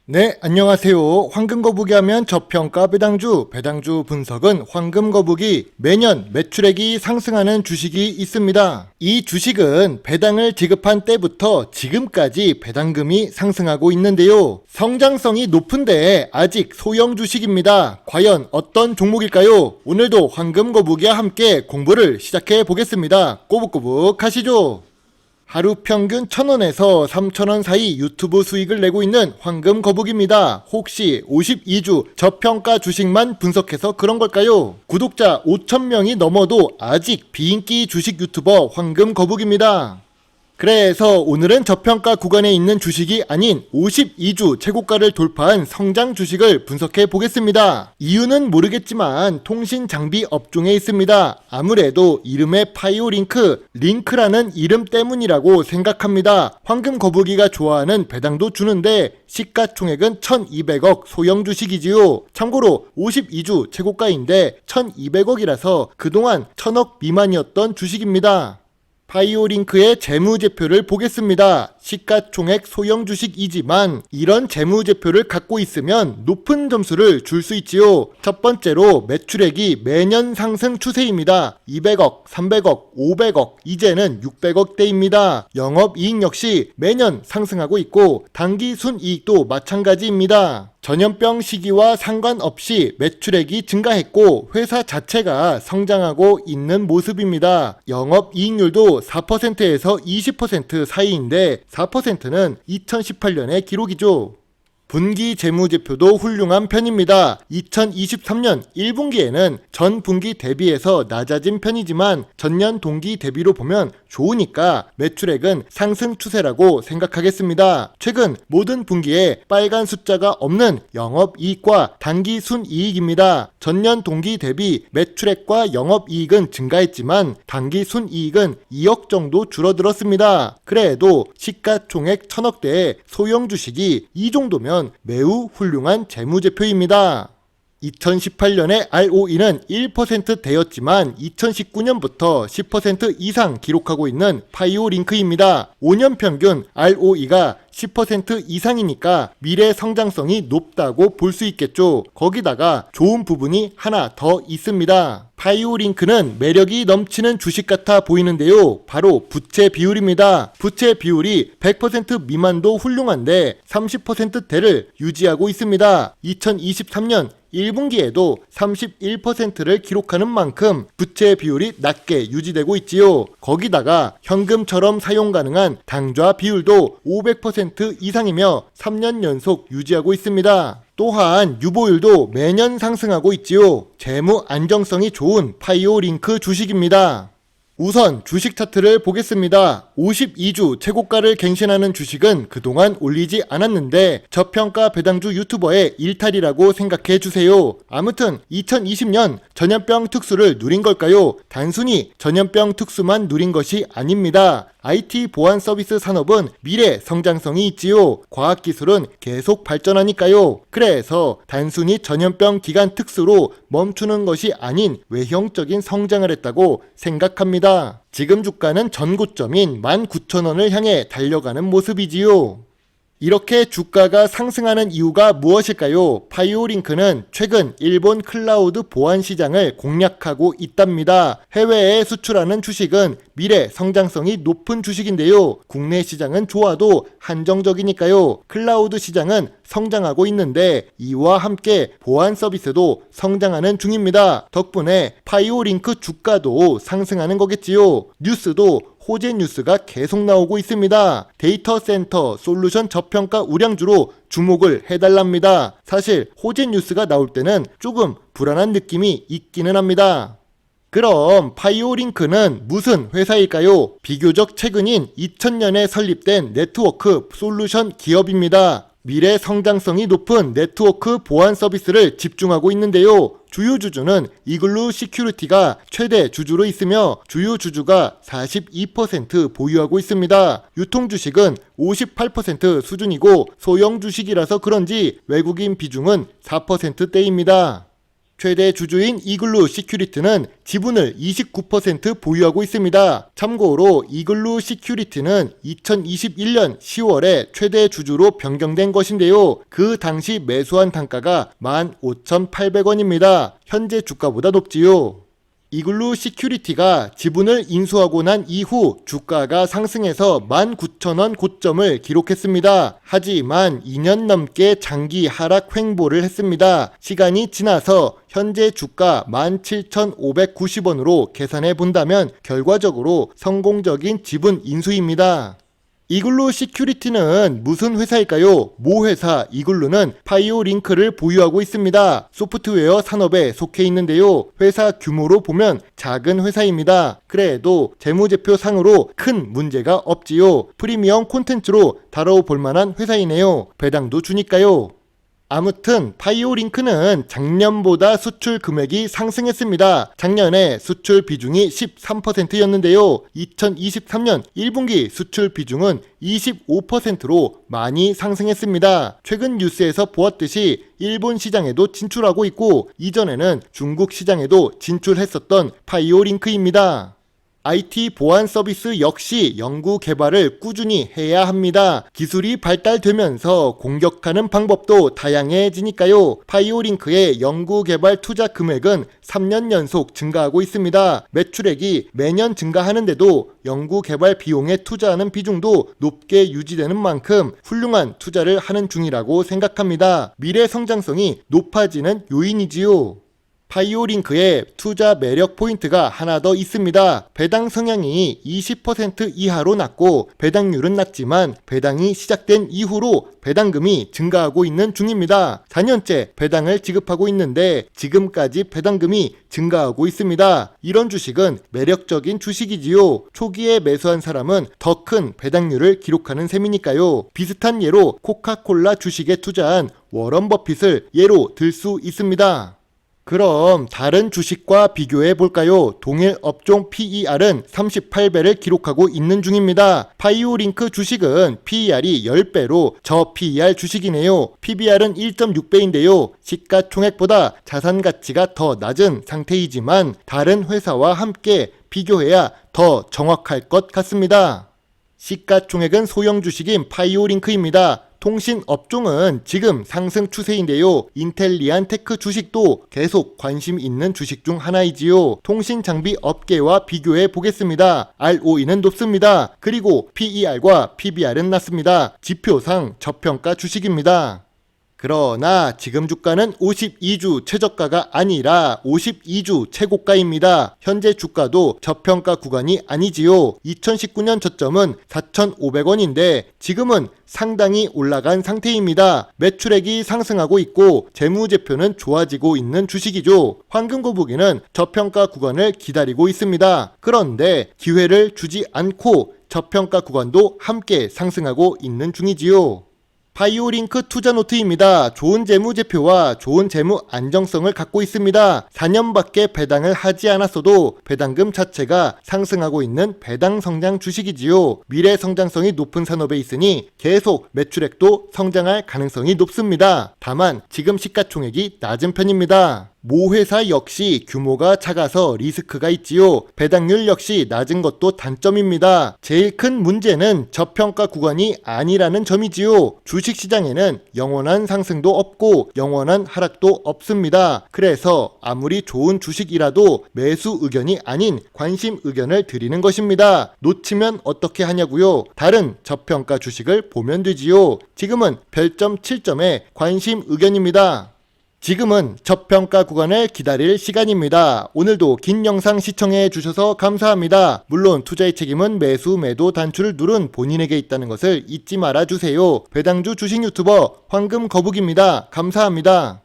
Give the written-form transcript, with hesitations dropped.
네, 안녕하세요. 황금거북이 하면 저평가 배당주 분석은 황금거북이 매년 매출액이 상승하는 주식이 있습니다. 이 주식은 배당을 지급한 때부터 지금까지 배당금이 상승하고 있는데요. 성장성이 높은데 아직 소형 주식입니다. 과연 어떤 종목일까요? 오늘도 황금거북이와 함께 공부를 시작해 보겠습니다. 꼬북꼬북 하시죠. 하루 평균 1,000원에서 3,000원 사이 유튜브 수익을 내고 있는 황금거북입니다. 혹시 52주 저평가 주식만 분석해서 그런 걸까요? 구독자 5,000명이 넘어도 아직 비인기 주식 유튜버 황금거북입니다. 그래서 오늘은 저평가 구간에 있는 주식이 아닌 52주 최고가를 돌파한 성장 주식을 분석해 보겠습니다. 이유는 모르겠지만 통신 장비 업종에 있습니다. 아무래도 이름의 파이오링크, 링크라는 이름 때문이라고 생각합니다. 황금거북이가 좋아하는 배당도 주는데 시가총액은 1200억 소형 주식이지요. 참고로 52주 최고가인데 1200억이라서 그동안 1000억 미만이었던 주식입니다. 파이오링크의 재무제표를 보겠습니다. 시가총액 소형 주식이지만 이런 재무제표를 갖고 있으면 높은 점수를 줄 수 있지요. 첫 번째로 매출액이 매년 상승 추세입니다. 200억, 300억, 500억, 이제는 600억대입니다. 영업이익 역시 매년 상승하고 있고 당기 순이익도 마찬가지입니다. 전염병 시기와 상관없이 매출액이 증가했고 회사 자체가 성장하고 있는 모습입니다. 영업이익률도 4%에서 20% 사이인데 4%는 2018년의 기록이죠. 분기 재무제표도 훌륭한 편입니다. 2023년 1분기에는 전 분기 대비해서 낮아진 편이지만 전년 동기 대비로 보면 좋으니까 매출액은 상승 추세라고 생각하겠습니다. 최근 모든 분기에 빨간 숫자가 없는 영업이익과 단기 순이익입니다. 전년 동기 대비 매출액과 영업이익은 증가했지만 단기 순이익은 2억 정도 줄어들었습니다. 그래도 시가총액 1000억대의 소형 주식이 이 정도면 매우 훌륭한 재무제표입니다. 2018년에 ROE는 1%대였지만 2019년부터 10% 이상 기록하고 있는 파이오링크입니다. 5년 평균 ROE가 10% 이상이니까 미래 성장성이 높다고 볼 수 있겠죠. 거기다가 좋은 부분이 하나 더 있습니다. 파이오링크는 매력이 넘치는 주식 같아 보이는데요. 바로 부채 비율입니다. 부채 비율이 100% 미만도 훌륭한데 30%대를 유지하고 있습니다. 2023년 1분기에도 31%를 기록하는 만큼 부채 비율이 낮게 유지되고 있지요. 거기다가 현금처럼 사용 가능한 당좌 비율도 500% 이상이며 3년 연속 유지하고 있습니다. 또한 유보율도 매년 상승하고 있지요. 재무 안정성이 좋은 파이오링크 주식입니다. 우선 주식 차트를 보겠습니다. 52주 최고가를 갱신하는 주식은 그동안 올리지 않았는데 저평가 배당주 유튜버의 일탈이라고 생각해 주세요. 아무튼 2020년 전염병 특수를 누린 걸까요? 단순히 전염병 특수만 누린 것이 아닙니다. IT 보안 서비스 산업은 미래 성장성이 있지요. 과학기술은 계속 발전하니까요. 그래서 단순히 전염병 기간 특수로 멈추는 것이 아닌 외형적인 성장을 했다고 생각합니다. 지금 주가는 전고점인 19,000원을 향해 달려가는 모습이지요. 이렇게 주가가 상승하는 이유가 무엇일까요? 파이오링크는 최근 일본 클라우드 보안 시장을 공략하고 있답니다. 해외에 수출하는 주식은 미래 성장성이 높은 주식인데요. 국내 시장은 좋아도 한정적이니까요. 클라우드 시장은 성장하고 있는데 이와 함께 보안 서비스도 성장하는 중입니다. 덕분에 파이오링크 주가도 상승하는 거겠지요. 뉴스도 호재 뉴스가 계속 나오고 있습니다. 데이터 센터 솔루션 저평가 우량주로 주목을 해달랍니다. 사실 호재 뉴스가 나올 때는 조금 불안한 느낌이 있기는 합니다. 그럼 파이오링크는 무슨 회사일까요? 비교적 최근인 2000년에 설립된 네트워크 솔루션 기업입니다. 미래 성장성이 높은 네트워크 보안 서비스를 집중하고 있는데요. 주요 주주는 이글루 시큐리티가 최대 주주로 있으며 주요 주주가 42% 보유하고 있습니다. 유통 주식은 58% 수준이고 소형 주식이라서 그런지 외국인 비중은 4%대입니다. 최대 주주인 이글루 시큐리티는 지분을 29% 보유하고 있습니다. 참고로 이글루 시큐리티는 2021년 10월에 최대 주주로 변경된 것인데요. 그 당시 매수한 단가가 15,800원입니다. 현재 주가보다 높지요. 이글루 시큐리티가 지분을 인수하고 난 이후 주가가 상승해서 19,000원 고점을 기록했습니다. 하지만 2년 넘게 장기 하락 횡보를 했습니다. 시간이 지나서 현재 주가 17,590원으로 계산해 본다면 결과적으로 성공적인 지분 인수입니다. 이글루 시큐리티는 무슨 회사일까요? 모 회사 이글루는 파이오링크를 보유하고 있습니다. 소프트웨어 산업에 속해 있는데요. 회사 규모로 보면 작은 회사입니다. 그래도 재무제표 상으로 큰 문제가 없지요. 프리미엄 콘텐츠로 다뤄볼 만한 회사이네요. 배당도 주니까요. 아무튼 파이오링크는 작년보다 수출 금액이 상승했습니다. 작년에 수출 비중이 13%였는데요. 2023년 1분기 수출 비중은 25%로 많이 상승했습니다. 최근 뉴스에서 보았듯이 일본 시장에도 진출하고 있고 이전에는 중국 시장에도 진출했었던 파이오링크입니다. IT 보안 서비스 역시 연구 개발을 꾸준히 해야 합니다. 기술이 발달되면서 공격하는 방법도 다양해지니까요. 파이오링크의 연구 개발 투자 금액은 3년 연속 증가하고 있습니다. 매출액이 매년 증가하는데도 연구 개발 비용에 투자하는 비중도 높게 유지되는 만큼 훌륭한 투자를 하는 중이라고 생각합니다. 미래 성장성이 높아지는 요인이지요. 파이오링크의 투자 매력 포인트가 하나 더 있습니다. 배당 성향이 20% 이하로 낮고 배당률은 낮지만 배당이 시작된 이후로 배당금이 증가하고 있는 중입니다. 4년째 배당을 지급하고 있는데 지금까지 배당금이 증가하고 있습니다. 이런 주식은 매력적인 주식이지요. 초기에 매수한 사람은 더 큰 배당률을 기록하는 셈이니까요. 비슷한 예로 코카콜라 주식에 투자한 워런 버핏을 예로 들 수 있습니다. 그럼 다른 주식과 비교해 볼까요? 동일 업종 PER은 38배를 기록하고 있는 중입니다. 파이오링크 주식은 PER이 10배로 저 PER 주식이네요. PBR은 1.6배인데요. 시가총액보다 자산 가치가 더 낮은 상태이지만 다른 회사와 함께 비교해야 더 정확할 것 같습니다. 시가총액은 소형 주식인 파이오링크입니다. 통신 업종은 지금 상승 추세인데요. 인텔리안 테크 주식도 계속 관심 있는 주식 중 하나이지요. 통신 장비 업계와 비교해 보겠습니다. ROE는 높습니다. 그리고 PER과 PBR은 낮습니다. 지표상 저평가 주식입니다. 그러나 지금 주가는 52주 최저가가 아니라 52주 최고가입니다. 현재 주가도 저평가 구간이 아니지요. 2019년 저점은 4,500원인데 지금은 상당히 올라간 상태입니다. 매출액이 상승하고 있고 재무제표는 좋아지고 있는 주식이죠. 황금거북이는 저평가 구간을 기다리고 있습니다. 그런데 기회를 주지 않고 저평가 구간도 함께 상승하고 있는 중이지요. 파이오링크 투자노트입니다. 좋은 재무제표와 좋은 재무 안정성을 갖고 있습니다. 4년밖에 배당을 하지 않았어도 배당금 자체가 상승하고 있는 배당 성장 주식이지요. 미래 성장성이 높은 산업에 있으니 계속 매출액도 성장할 가능성이 높습니다. 다만 지금 시가총액이 낮은 편입니다. 모 회사 역시 규모가 작아서 리스크가 있지요. 배당률 역시 낮은 것도 단점입니다. 제일 큰 문제는 저평가 구간이 아니라는 점이지요. 주식시장에는 영원한 상승도 없고 영원한 하락도 없습니다. 그래서 아무리 좋은 주식이라도 매수 의견이 아닌 관심 의견을 드리는 것입니다. 놓치면 어떻게 하냐고요? 다른 저평가 주식을 보면 되지요. 지금은 별점 7점의 관심 의견입니다. 지금은 저평가 구간을 기다릴 시간입니다. 오늘도 긴 영상 시청해 주셔서 감사합니다. 물론 투자의 책임은 매수 매도 단추를 누른 본인에게 있다는 것을 잊지 말아 주세요. 배당주 주식 유튜버 황금거북입니다. 감사합니다.